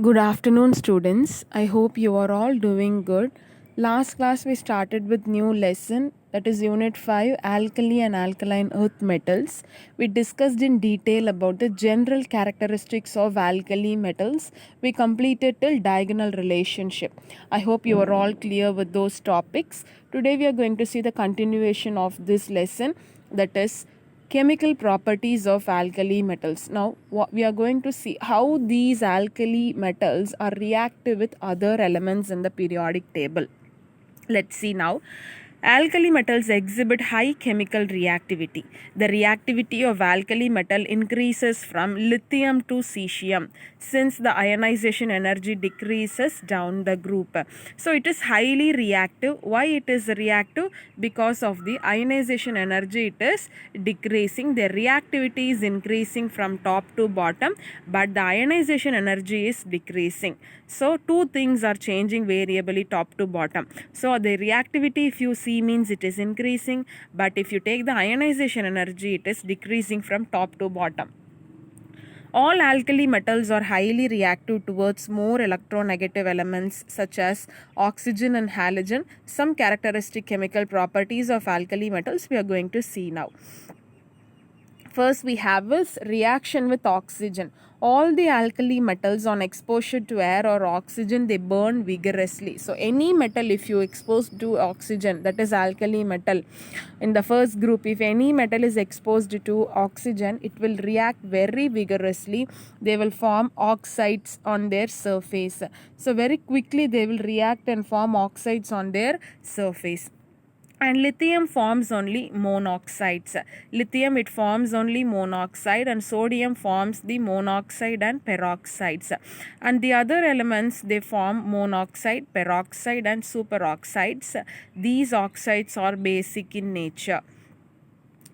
Good afternoon, students. I hope you are all doing good. Last class we started with new lesson, that is Unit 5, Alkali and Alkaline Earth Metals. We discussed in detail about the general characteristics of alkali metals. We completed till diagonal relationship. I hope you are all clear with those topics. Today we are going to see the continuation of this lesson, that is chemical properties of alkali metals. Now we are going to see how these alkali metals are reactive with other elements in the periodic table. Let's see now. Alkali metals exhibit high chemical reactivity. The reactivity of alkali metal increases from lithium to cesium since the ionization energy decreases down the group. So it is highly reactive. Why it is reactive? Because of the ionization energy it is decreasing. The reactivity is increasing from top to bottom, but the ionization energy is decreasing. So two things are changing variably top to bottom. So the reactivity, if you see, means it is increasing, but if you take the ionization energy, it is decreasing from top to bottom. All alkali metals are highly reactive towards more electronegative elements such as oxygen and halogen. Some characteristic chemical properties of alkali metals we are going to see now. First we have is reaction with oxygen. All the alkali metals on exposure to air or oxygen, they burn vigorously. So any metal, if you expose to oxygen, that is alkali metal. In the first group, if any metal is exposed to oxygen, it will react very vigorously. They will form oxides on their surface. So very quickly they will react and form oxides on their surface. And lithium forms only monoxides. Lithium, it forms only monoxide, and sodium forms the monoxide and peroxides. And the other elements, they form monoxide, peroxide and superoxides. These oxides are basic in nature.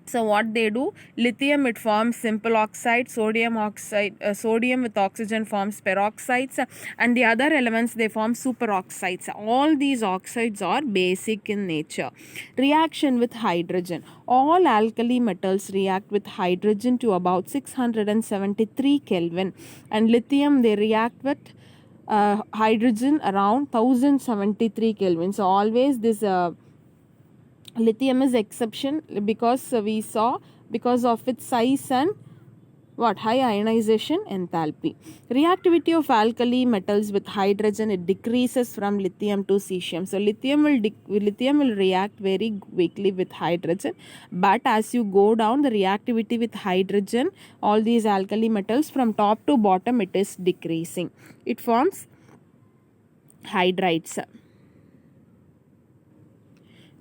So what they do, lithium, it forms simple oxide, sodium with oxygen forms peroxides, and the other elements, they form superoxides. All these oxides are basic in nature. Reaction with hydrogen. All alkali metals react with hydrogen to about 673 Kelvin, and lithium, they react with hydrogen around 1073 Kelvin. So always this lithium is exception because we saw because of its size and high ionization enthalpy. Reactivity of alkali metals with hydrogen, it decreases from lithium to cesium. So lithium will react very quickly with hydrogen, but as you go down the reactivity with hydrogen, all these alkali metals from top to bottom, it is decreasing. It forms hydrides.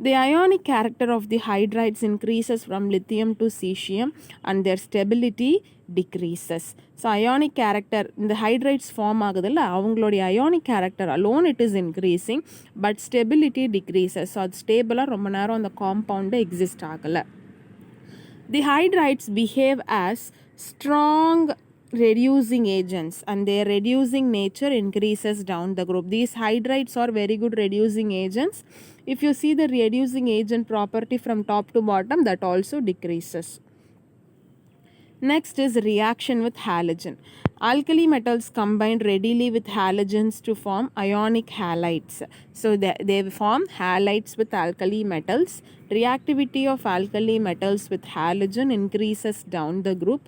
The ionic character of the hydrides increases from lithium to cesium and their stability decreases. So ionic character, இந்த hydrides form ஆகுதுல்ல, அவங்களுடைய ionic character alone it is increasing, but stability decreases. So அது stable ரொம்ப நேரம் அந்த compound exist ஆகல. The hydrides behave as strong reducing agents, and their reducing nature increases down the group. These hydrides are very good reducing agents. If you see the reducing agent property from top to bottom, that also decreases. Next is reaction with halogen. Alkali metals combine readily with halogens to form ionic halides. So they form halides with alkali metals. Reactivity of alkali metals with halogen increases down the group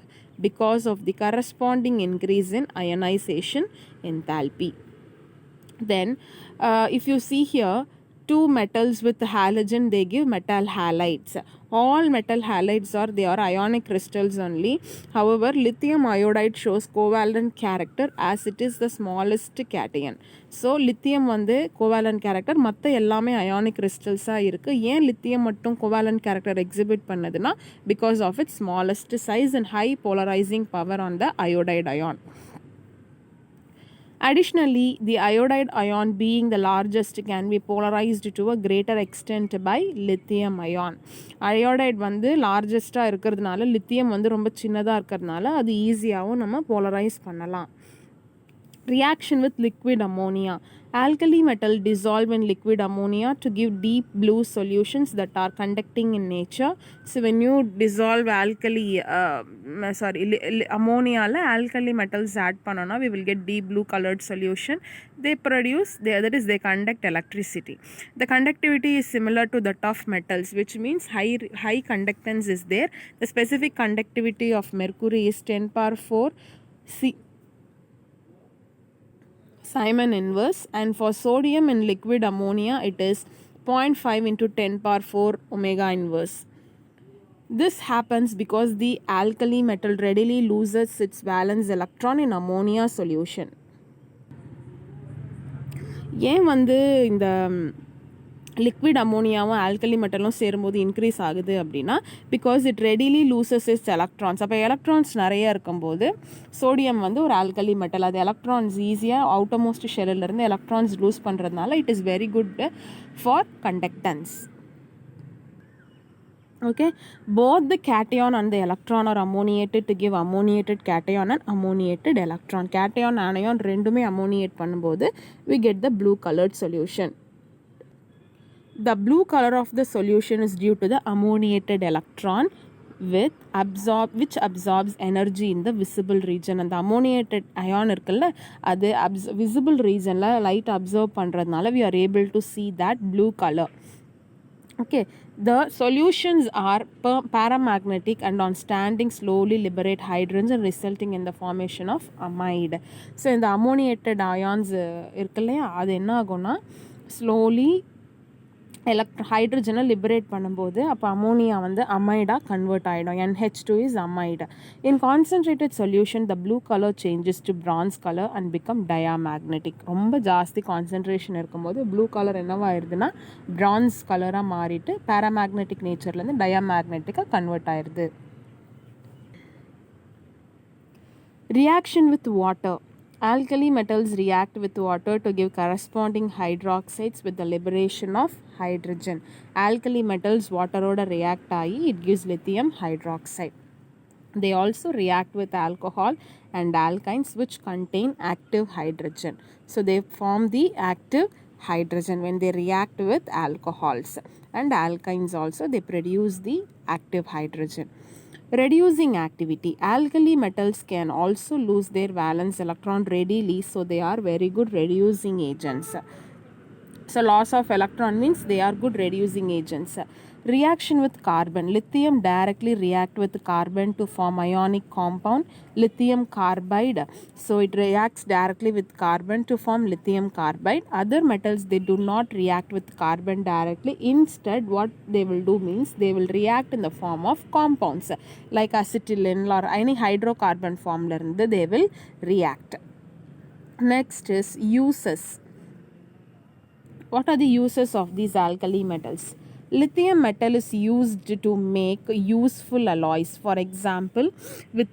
because of the corresponding increase in ionization enthalpy. Then if you see here, two metals with halogen, they give metal halides. All metal halides they are ionic crystals only. However, lithium iodide shows covalent character as it is the smallest cation. So lithium covalent character, மற்ற எல்லாமே ionic crystals இருக்கு. ஏன் lithium மட்டும் covalent character exhibit பண்ணதுன்னா because of its smallest size and high polarizing power on the iodide ion. Additionally, the iodide ion, being the largest, can be polarized to a greater extent by lithium ion. Iodide largest இருக்கிறதுனால lithium ரொம்ப சின்னதா இருக்கிறதுனால அது ஈஸியாவும் நம்ம polarize பண்ணலாம். Reaction with liquid ammonia. Alkali metal dissolve in liquid ammonia to give deep blue solutions that are conducting in nature. So when you dissolve ammonia la alkali metals add panona, we will get deep blue colored solution. They conduct electricity. The conductivity is similar to that of metals, which means high conductance is there. The specific conductivity of mercury is 10 power 4 Simon inverse, and for sodium in liquid ammonia it is 0.5 into 10 power 4 omega inverse. This happens because the alkali metal readily loses its valence electron in ammonia solution. ஏன் வந்து இந்த liquid அமோனியாவும் alkali மெட்டலும் சேரும்போது increase ஆகுது அப்படின்னா, because it readily loses it's electrons. அப்போ electrons நிறைய இருக்கும்போது sodium வந்து ஒரு ஆல்கலி மெட்டல், அது எலக்ட்ரான்ஸ் ஈஸியாக அவுட்டர்மோஸ்ட் ஷெல்லிருந்து எலக்ட்ரான்ஸ் லூஸ் பண்ணுறதுனால it is very good for conductance. Okay, both the cation and the electron are ammoniated to give ammoniated cation and ammoniated electron. Cation anion rendume ammoniate பண்ணும்போது we get the blue colored solution. The blue color of the solution is due to the ammoniated electron which absorbs energy in the visible region. And the ammoniated ion இருக்குல்ல, அது visible regionல light absorb பண்ணுறதுனால we are able to see that blue color. Okay, the solutions are paramagnetic and on standing slowly liberate hydrogen resulting in the formation of amide. So இந்த ammoniated ions இருக்குல்லையா, அது என்ன ஆகும்னா slowly ஹைட்ரஜனை liberate பண்ணும்போது அப்போ ammonia வந்து அமைடாக convert ஆகிடும். NH2 is amide. In concentrated solution the blue color changes to bronze color and become diamagnetic. ரொம்ப ஜாஸ்தி கான்சன்ட்ரேஷன் இருக்கும்போது ப்ளூ கலர் என்னவாயிருதுன்னா பிரான்ஸ் கலராக மாறிட்டு பேராமேக்னெட்டிக் நேச்சர்லேருந்து டயாமேக்னெட்டிக்காக கன்வெர்ட் ஆயிடுது. Reaction with water. Alkali metals react with water to give corresponding hydroxides with the liberation of hydrogen. Alkali metals water oda react ஆகி it gives lithium hydroxide. They also react with alcohol and alkynes which contain active hydrogen. So they form the active hydrogen when they react with alcohols, and alkynes also they produce the active hydrogen. Reducing activity. Alkali metals can also lose their valence electron readily, so they are very good reducing agents. So loss of electron means they are good reducing agents. Reaction with carbon. Lithium directly react with carbon to form ionic compound lithium carbide. So it reacts directly with carbon to form lithium carbide. Other metals they do not react with carbon directly. Instead what they will do means they will react in the form of compounds like acetylene or any hydrocarbon form they will react. Next is uses. What are the uses of these alkali metals? Lithium metal is used to make useful alloys. For example, with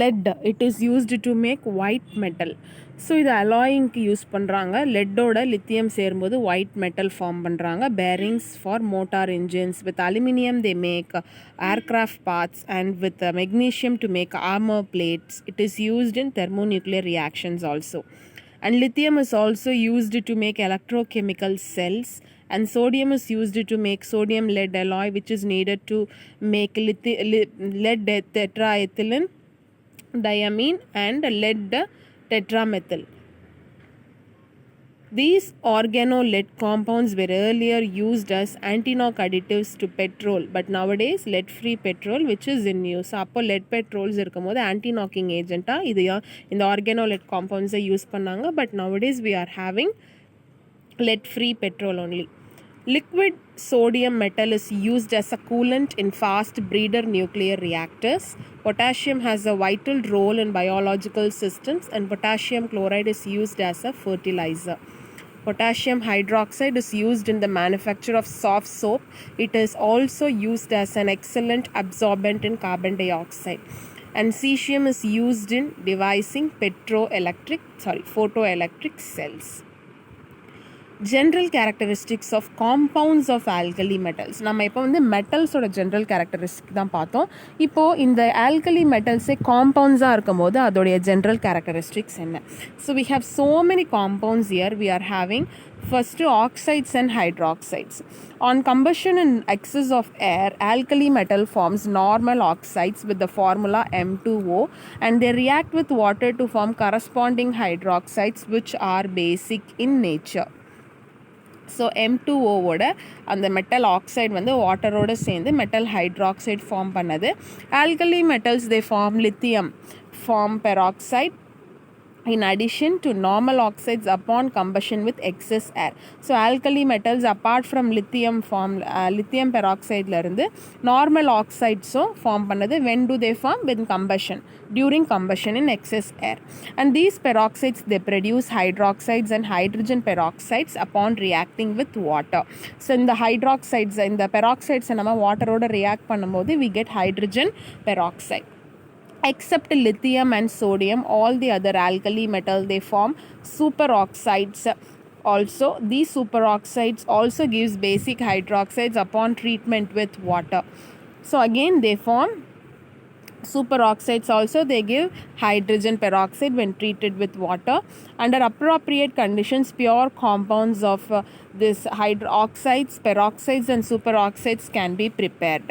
lead, it is used to make white metal. So இது அலாயிங்க்கு use பண்ணுறாங்க. லெட்டோட lithium சேரும்போது white metal form பண்ணுறாங்க. Bearings for motor engines. With aluminium they make aircraft parts, and with magnesium to make armour plates. It is used in thermonuclear reactions also. And lithium is also used to make electrochemical cells, and sodium is used to make sodium lead alloy which is needed to make lead tetraethylene diamine and lead tetramethyl. These organo-lead compounds were earlier used as anti-knock additives to petrol, but nowadays lead-free petrol which is in use. அப்போ lead petrols இருக்கும்போது anti-knocking agent-ஆக இது இந்த organo-lead compounds use பண்ணாங்க. But nowadays we are having lead-free petrol only. Liquid sodium metal is used as a coolant in fast breeder nuclear reactors. Potassium has a vital role in biological systems, and potassium chloride is used as a fertilizer. Potassium hydroxide is used in the manufacture of soft soap. It is also used as an excellent absorbent in carbon dioxide. And cesium is used in devising photoelectric cells. general characteristics of compounds of alkali metals. நம்ம இப்போ வந்து மெட்டல்ஸோட general characteristic தான் பார்த்தோம். இப்போது இந்த alkali மெட்டல்ஸே காம்பவுண்ட்ஸாக இருக்கும் போது அதோடைய ஜென்ரல் கேரக்டரிஸ்டிக்ஸ் என்ன? So we have so many compounds here. We are having first oxides and hydroxides. On combustion in excess of air, alkali metal forms normal oxides with the formula M2O, and they react with water to form corresponding hydroxides which are basic in nature. So M2Oவோட அந்த metal oxide வந்து வாட்டரோடு சேர்ந்து metal hydroxide form பண்ணது. Alkali metals they form lithium form peroxide in addition to normal oxides upon combustion with excess air. So alkali metals apart from lithium form lithium peroxide la irundhu normal oxides form pannadhu. When do they form? With combustion, during combustion in excess air. And these peroxides they produce hydroxides and hydrogen peroxides upon reacting with water. So in the hydroxides in the peroxides nama water oda react பண்ணும்போது we get hydrogen peroxide. Except lithium and sodium, all the other alkali metal they form superoxides. Also these superoxides also gives basic hydroxides upon treatment with water. So again they form superoxides, also they give hydrogen peroxide when treated with water. Under appropriate conditions pure compounds of this hydroxides, peroxides and superoxides can be prepared.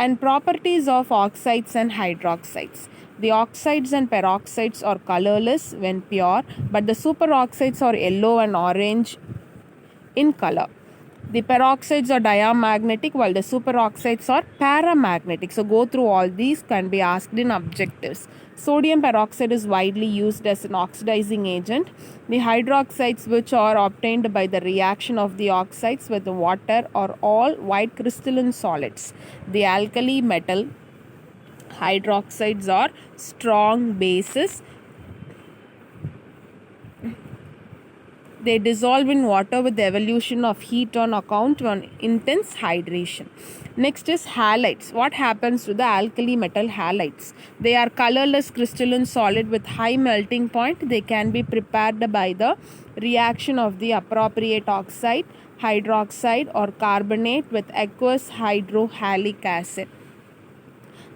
And properties of oxides and hydroxides: the oxides and peroxides are colorless when pure, but the superoxides are yellow and orange in color. The peroxides are diamagnetic while the superoxides are paramagnetic. So go through all these, can be asked in objectives. Sodium peroxide is widely used as an oxidizing agent. The hydroxides which are obtained by the reaction of the oxides with the water are all white crystalline solids. The alkali metal hydroxides are strong bases. They dissolve in water with the evolution of heat on account of intense hydration. Next is halides. What happens to the alkali metal halides? They are colorless crystalline solid with high melting point. They can be prepared by the reaction of the appropriate oxide, hydroxide or carbonate with aqueous hydrohalic acid.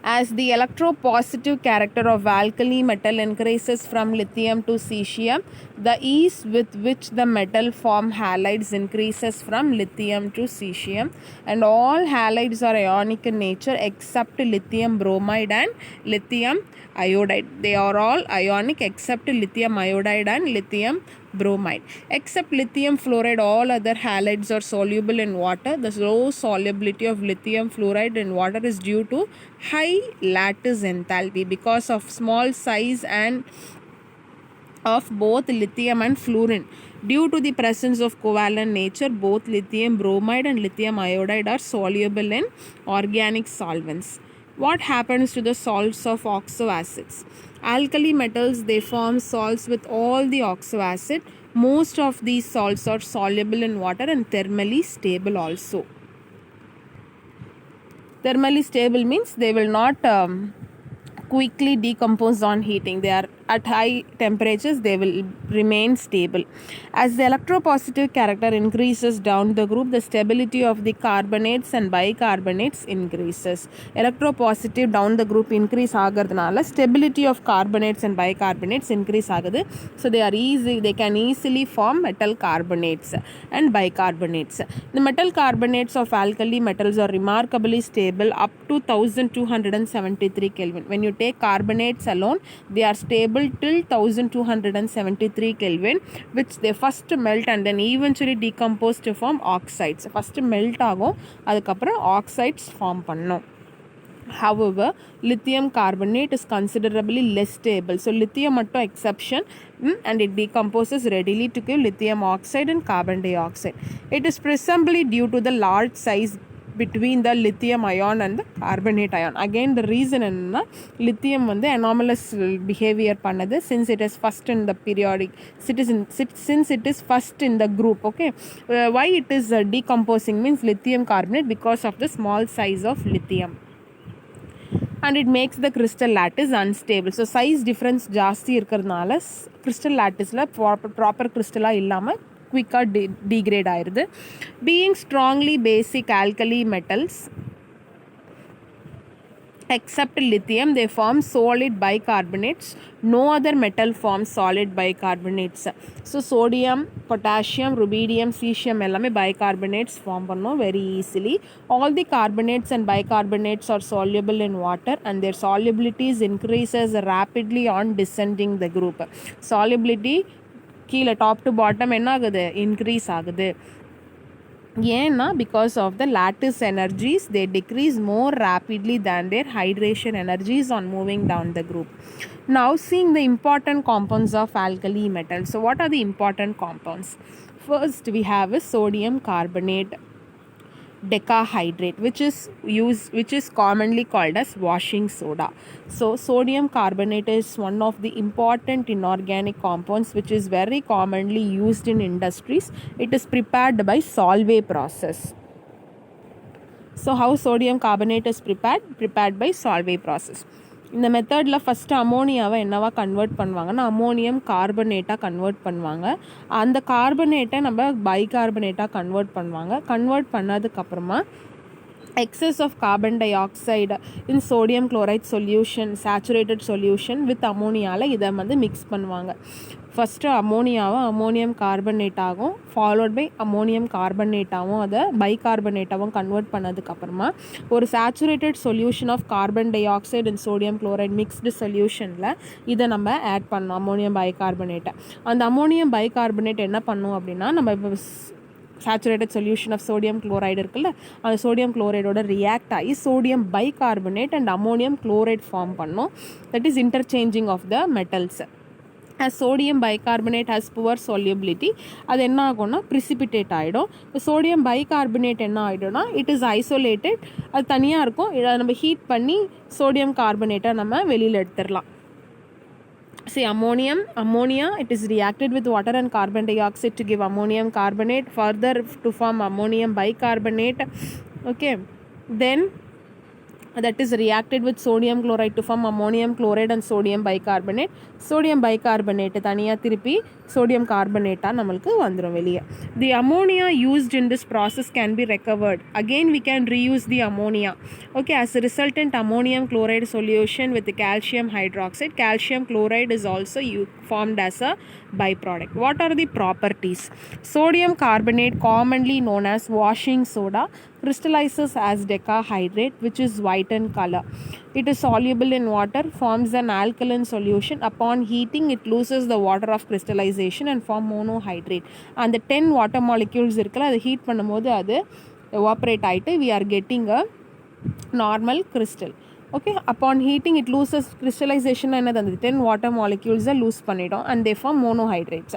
As the electropositive character of alkali metal increases from lithium to cesium, the ease with which the metal form halides increases from lithium to cesium. And all halides are ionic in nature except lithium bromide and lithium iodide. They are all ionic except lithium iodide and lithium bromide. Except lithium fluoride, all other halides are soluble in water. The low solubility of lithium fluoride in water is due to high lattice enthalpy because of small size and of both lithium and fluorine. Due to the presence of covalent nature, both lithium bromide and lithium iodide are soluble in organic solvents. What happens to the salts of oxoacids? Alkali metals they form salts with all the oxoacid. Most of these salts are soluble in water and thermally stable also. Thermally stable means they will not quickly decompose on heating. They are at high temperatures, they will remain stable. As the electropositive character increases down the group, the stability of the carbonates and bicarbonates increases. Electropositive down the group increase ஆகிறதுனால stability of carbonates and bicarbonates increase ஆகுது. So they can easily form metal carbonates and bicarbonates. The metal carbonates of alkali metals are remarkably stable up to 1273 Kelvin. When you take carbonates alone, they are stable till 1273 Kelvin, which they first melt and then eventually decompose to form oxides. First melt ஆகும், அதுக்கப்புறம் oxides form பண்ணும். However, lithium carbonate is considerably less stable. So lithium மட்டும் exception, and it decomposes readily to give lithium oxide and carbon dioxide. It is presumably due to the large size between the lithium ion and the carbonate ion. Again the reason enna lithium வந்து anomalous behavior பண்ணது, since it is first in the periodic since it is first in the group. Okay, why it is decomposing means lithium carbonate because of the small size of lithium, and it makes the crystal lattice unstable. So size difference ஜாஸ்தி இருக்கிறதுனால crystal latticeல proper crystal இல்லாமல் குவிக்காக degrade ஆயிடுது. Being strongly basic alkali metals except lithium, they form solid bicarbonates. No other metal forms solid bicarbonates. So sodium, potassium, rubidium, cesium எல்லாமே bicarbonates form பண்ணும் very easily. All the carbonates and bicarbonates are soluble in water and their solubilities increases rapidly on descending the group. Solubility கீழே top to bottom என்ன ஆகுது, increase ஆகுது. ஏன்னா because of the lattice energies they decrease more rapidly than their hydration energies on moving down the group. Now seeing the important compounds of alkali metals. So what are the important compounds? First we have a sodium carbonate decahydrate which is commonly called as washing soda. So sodium carbonate is one of the important inorganic compounds which is very commonly used in industries. It is prepared by Solvay process. So how sodium carbonate is prepared by Solvay process. இந்த மெத்தடில் first அமோனியாவை என்னவா convert பண்ணுவாங்கன்னா ammonium கார்பனேட்டாக convert பண்ணுவாங்க. அந்த கார்பனேட்டை நம்ம பைகார்பனேட்டாக convert பண்ணதுக்கப்புறமா excess of carbon dioxide in sodium chloride solution, saturated solution with அமோனியாவில் இதை மிக்ஸ் பண்ணுவாங்க. ஃபஸ்ட்டு அமோனியம் கார்பனேட் ஆகும், ஃபாலோட் பை அமோனியம் கார்பனேட்டாகவும் அதை பைகார்பனேட்டாகவும் கன்வெர்ட் பண்ணதுக்கப்புறமா ஒரு saturated solution of carbon dioxide and sodium chloride mixed சொல்யூஷனில் இதை நம்ம ஆட் பண்ணோம் அமோனியம் பைகார்பனேட்டை. அந்த அமோனியம் பைகார்பனேட் என்ன பண்ணும் அப்படின்னா நம்ம இப்போ saturated solution of sodium chloride இருக்குல்ல, அந்த sodium chlorideோட react ஆகி sodium bicarbonate and ammonium chloride form பண்ணும். That is interchanging of the metals. As sodium bicarbonate has poor solubility, அது என்ன ஆகும்னா precipitate ஆகிடும். sodium bicarbonate என்ன ஆகிடும்னா it is isolated, அது தனியாக இருக்கும். இதை நம்ம ஹீட் பண்ணி sodium carbonate நம்ம வெளியில் எடுத்துடலாம். See ammonia it is reacted with water and carbon dioxide to give ammonium carbonate, further to form ammonium bicarbonate. Okay, then that is reacted with sodium chloride to form ammonium chloride and sodium bicarbonate. sodium bicarbonate தனியாக திருப்பி sodium carbonate நம்மளுக்கு வந்துடும் வெளியே. The ammonia used in this process can be recovered. Again we can reuse the ammonia. Okay, as a resultant ammonium chloride solution with the calcium hydroxide. Calcium chloride is also formed as a byproduct. What are the properties? Sodium carbonate, commonly known as washing soda, crystallizes as decahydrate which is white in color. It is soluble in water, forms an alkaline solution. Upon heating it loses the water of crystallization and form monohydrate. And the 10 water molecules இருக்குல்ல, அதை heat பண்ணும்போது அது evaporate ஆகிட்டு we are getting a normal crystal. Okay, upon heating it loses crystallization என்னது அந்த 10 water molecules lose பண்ணிடும் and they form monohydrates.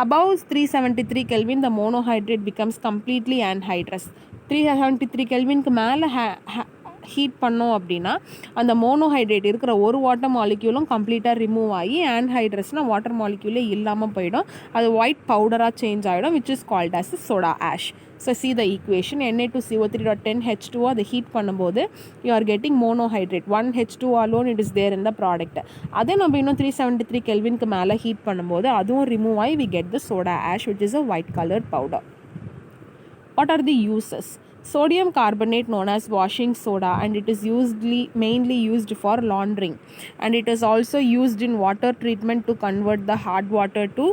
Above 373 Kelvin the monohydrate becomes completely anhydrous. 373 கெல்வினுக்கு மேலே heat பண்ணோம் அப்படின்னா அந்த மோனோஹைட்ரேட் இருக்கிற ஒரு வாட்டர் மாலிக்யூலும் கம்ப்ளீட்டாக ரிமூவ் ஆகி ஆன்ஹைட்ரஸ்னால் வாட்டர் மாலிக்யூலே இல்லாமல் போயிடும். அது ஒயிட் பவுடராக சேஞ்ச் ஆகிடும் which is called as soda ash. So see the equation, Na2CO3.10H2O அதை ஹீட் பண்ணும்போது you are getting monohydrate. 1H2O alone it is there in the product. அதே நம்ம இன்னும் 373 கெல்வினுக்கு மேலே ஹீட் பண்ணும்போது அதுவும் ரிமூவ் ஆகி we get the soda ash which is a white colored powder. What are the uses? Sodium carbonate known as washing soda and it is mainly used for laundering and it is also used in water treatment to convert the hard water to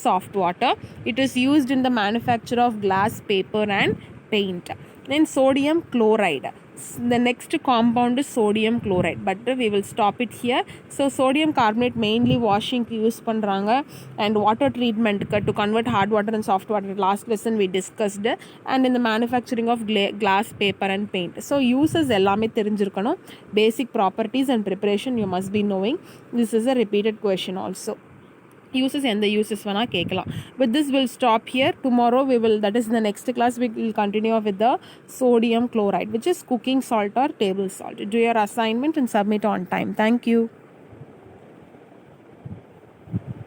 soft water. It is used in the manufacture of glass, paper and paint. Then sodium chloride. The next compound is sodium chloride, but we will stop it here. So sodium carbonate mainly washing use பண்றாங்க and water treatment to convert hard water and soft water. Last lesson we discussed, and in the manufacturing of glass, paper and paint. So uses எல்லாமே தெரிஞ்சிருக்கணும். Basic properties and preparation you must be knowing. This is a repeated question also. Uses and the uses வேணா கேட்கலாம். With this we'll stop here. Tomorrow we will, that is in the next class, we will continue with the sodium chloride which is cooking salt or table salt. Do your assignment and submit on time. Thank you.